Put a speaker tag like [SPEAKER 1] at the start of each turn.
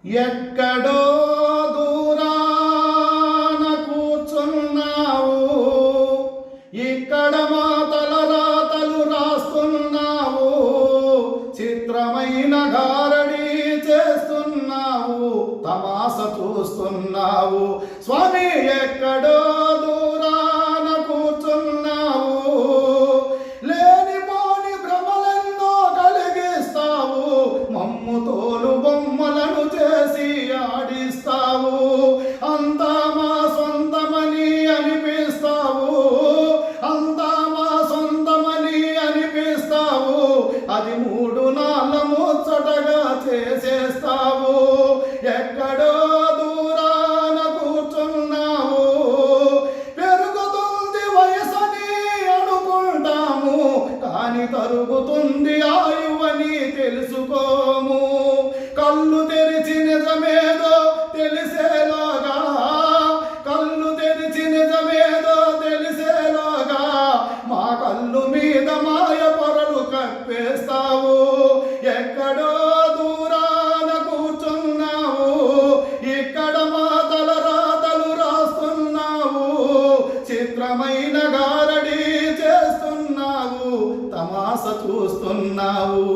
[SPEAKER 1] ఎక్కడో దూరాన కూర్చున్నావు, ఇక్కడ మా తలరాతలు రాస్తున్నావు, చిత్రమైన గారడి చేస్తున్నావు, తమాస చూస్తున్నావు. స్వామి ఎక్కడో దూరాన కూర్చున్నావు, లేనిపోని భ్రమలెన్నో కలిగిస్తావు, మమ్ము తోలు బొమ్మలను చేసి ఆడిస్తావు, అంతా మా సొంతమని అనిపిస్తావు, అంతా మా సొంతమని అనిపిస్తావు, అది 3 నాళ్ళ ముచ్చటగా చేసేస్తావు. ఎక్కడో దూరాన కూర్చున్నావు, పెరుగుతుంది వయసని అనుకుంటాము, కానీ తరుగుతుంది ఆయువని తెలుసుకోము. కళ్ళు తెరిచి నిజమేదో తెలిసేలోగా, కళ్ళు తెరిచి నిజమేదో తెలిసేలోగా, మా కళ్ళు మీద మాయ పొరలు కప్పేస్తావు. ఎక్కడో దూరాన కూర్చున్నావు, ఇక్కడ మా తలరాతలు రాస్తున్నావు, చిత్రమైన గారడి చేస్తున్నావు, తమాస చూస్తున్నావు.